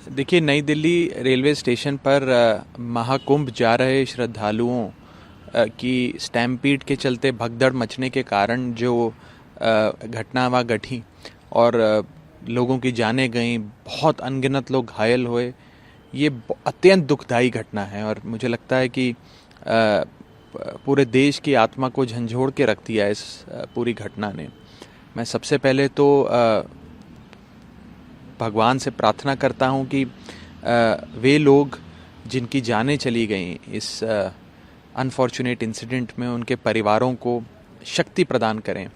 देखिए, नई Delhi railway station पर महाकुंभ जा रहे श्रद्धालुओं की स्टैम्पीड के चलते भगदड़ मचने के कारण जो घटना वहाँ घटी और लोगों की जानें गईं, बहुत अनगिनत लोग घायल हुए, ये अत्यंत दुखदाई घटना है। और मुझे लगता है कि पूरे देश की आत्मा को झंझोड़ के रख दिया इस पूरी घटना ने। मैं सबसे पहले तो भगवान से प्रार्थना करता हूँ कि वे लोग जिनकी जानें चली गईं इस अनफॉर्चुनेट इंसिडेंट में, उनके परिवारों को शक्ति प्रदान करें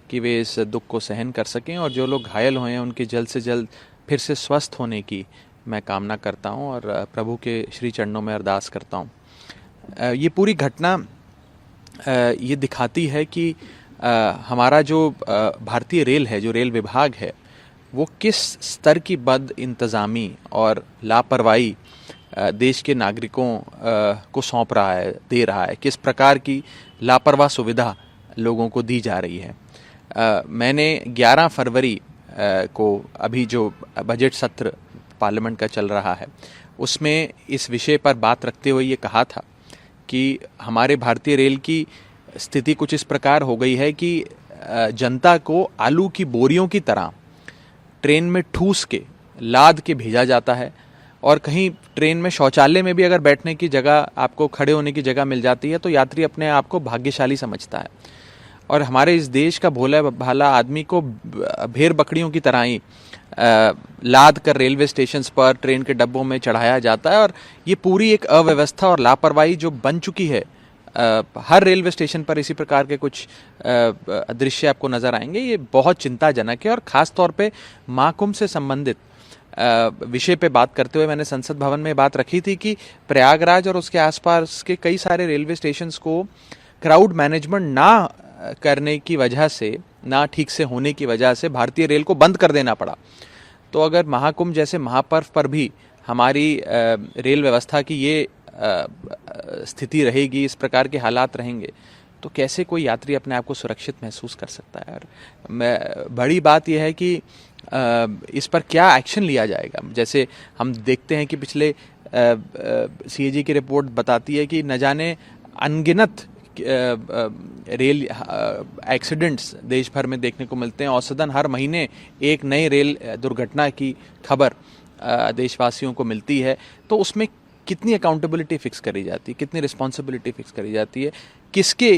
कि वे इस दुख को सहन कर सकें, और जो लोग घायल हुए हैं उनके जल्द से जल्द फिर से स्वस्थ होने की मैं कामना करता हूं और प्रभु के श्री चरणों में अरदास करता हूं। ये पूरी घटना ये दिखाती है कि हमारा जो भारतीय रेल है, जो रेल विभाग है, वो किस स्तर की बद इंतज़ामी और लापरवाही देश के नागरिकों को सौंप रहा है, दे रहा है, किस प्रकार की लापरवाह सुविधा लोगों को दी जा रही है। मैंने 11 फरवरी को अभी जो बजट सत्र पार्लियामेंट का चल रहा है उसमें इस विषय पर बात रखते हुए ये कहा था कि हमारे भारतीय रेल की स्थिति कुछ इस प्रकार हो गई है कि जनता को आलू की बोरियों की तरह ट्रेन में ठूस के लाद के भेजा जाता है, और कहीं ट्रेन में शौचालय में भी अगर बैठने की जगह, आपको खड़े होने की जगह मिल जाती है तो यात्री अपने आप को भाग्यशाली समझता है। और हमारे इस देश का भोला भाला आदमी को भेड़ बकरियों की तरह ही लाद कर रेलवे स्टेशन पर, ट्रेन के डब्बों में चढ़ाया जाता है। और ये पूरी एक अव्यवस्था और लापरवाही जो बन चुकी है, हर रेलवे स्टेशन पर इसी प्रकार के कुछ दृश्य आपको नजर आएंगे। ये बहुत चिंताजनक है। और खास तौर पे महाकुंभ से संबंधित विषय पे बात करते हुए मैंने संसद भवन में बात रखी थी कि प्रयागराज और उसके आसपास के कई सारे रेलवे स्टेशंस को क्राउड मैनेजमेंट ना करने की वजह से, ना ठीक से होने की वजह से भारतीय रेल को बंद कर देना पड़ा। तो अगर महाकुंभ जैसे महापर्व पर भी हमारी रेल व्यवस्था की ये स्थिति रहेगी, इस प्रकार के हालात रहेंगे, तो कैसे कोई यात्री अपने आप को सुरक्षित महसूस कर सकता है। और बड़ी बात यह है कि इस पर क्या एक्शन लिया जाएगा। जैसे हम देखते हैं कि पिछले सीएजी की रिपोर्ट बताती है कि न जाने अनगिनत रेल एक्सीडेंट्स देश भर में देखने को मिलते हैं। औसतन हर महीने एक नई रेल दुर्घटना की खबर देशवासियों को मिलती है। तो उसमें कितनी अकाउंटेबिलिटी फिक्स करी जाती है, कितनी रिस्पॉन्सिबिलिटी फिक्स करी जाती है, किसके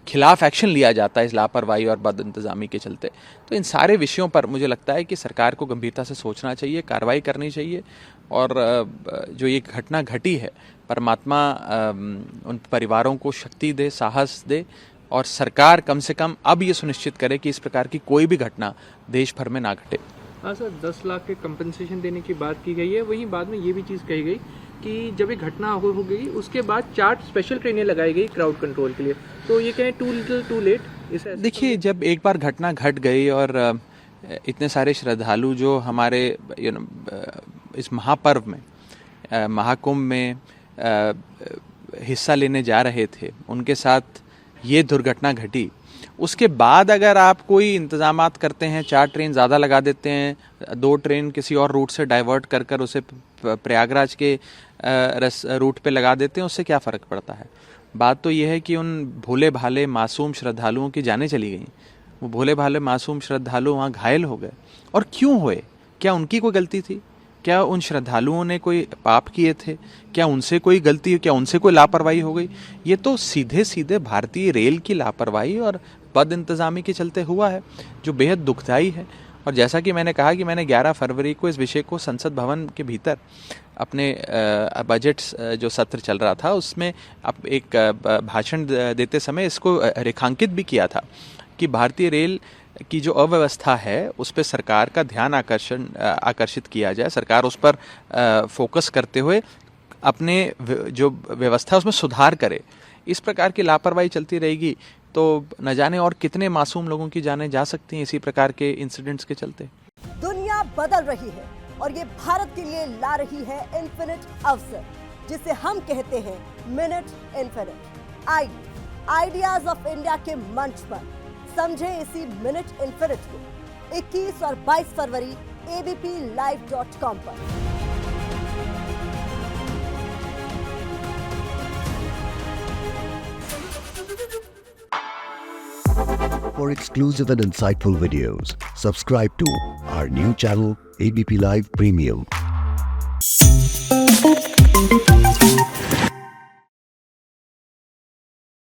खिलाफ एक्शन लिया जाता है इस लापरवाही और बद इंतज़ामी के चलते। तो इन सारे विषयों पर मुझे लगता है कि सरकार को गंभीरता से सोचना चाहिए, कार्रवाई करनी चाहिए। और जो ये घटना घटी है, परमात्मा उन परिवारों को शक्ति दे, साहस दे, और सरकार कम से कम अब ये सुनिश्चित करे कि इस प्रकार की कोई भी घटना देश भर में ना घटे। हाँ सर, 10 लाख के कंपनसेशन देने की बात की गई है। वहीं बाद में ये भी चीज़ कही गई कि जब ये घटना हो गई उसके बाद 4 स्पेशल ट्रेनें लगाई गई क्राउड कंट्रोल के लिए। तो ये कहें टू लिटिल टू लेट। देखिए, जब एक बार घटना घट गई और इतने सारे श्रद्धालु जो हमारे इस महापर्व में, महाकुंभ में हिस्सा लेने जा रहे थे, उनके साथ ये दुर्घटना घटी, उसके बाद अगर आप कोई इंतजामात करते हैं, 4 ट्रेन ज़्यादा लगा देते हैं, 2 ट्रेन किसी और रूट से डाइवर्ट कर कर उसे प्रयागराज के रूट पे लगा देते हैं, उससे क्या फ़र्क पड़ता है। बात तो यह है कि उन भोले भाले मासूम श्रद्धालुओं की जानें चली गईं। वो भोले भाले मासूम श्रद्धालु वहाँ घायल हो गए। और क्यों हुए? क्या उनकी कोई गलती थी? क्या उन श्रद्धालुओं ने कोई पाप किए थे? क्या उनसे कोई गलती, क्या उनसे कोई लापरवाही हो गई? ये तो सीधे सीधे भारतीय रेल की लापरवाही और बद इंतज़ामी के चलते हुआ है, जो बेहद दुखदाई है। और जैसा कि मैंने कहा कि मैंने 11 फरवरी को इस विषय को संसद भवन के भीतर अपने बजट जो सत्र चल रहा था उसमें एक भाषण देते समय इसको रेखांकित भी किया था कि भारतीय रेल की जो अव्यवस्था है उस पर सरकार का ध्यान आकर्षित किया जाए, सरकार उस पर फोकस करते हुए अपने जो व्यवस्था उसमें सुधार करे। इस प्रकार की लापरवाही चलती रहेगी तो न जाने और कितने मासूम लोगों की जानें जा सकती हैं इसी प्रकार के इंसिडेंट्स के चलते। दुनिया बदल रही है और ये भारत के लिए ला रही है इन्फिनिट अवसर, जिसे हम कहते हैं मिनट इन्फिनिट। आइए आइडियाज ऑफ इंडिया के मंच पर समझे इसी मिनट इन्फिनिट को। 21 और 22 फरवरी abplive.com पर। For exclusive and insightful videos, subscribe to our new channel ABP Live Premium.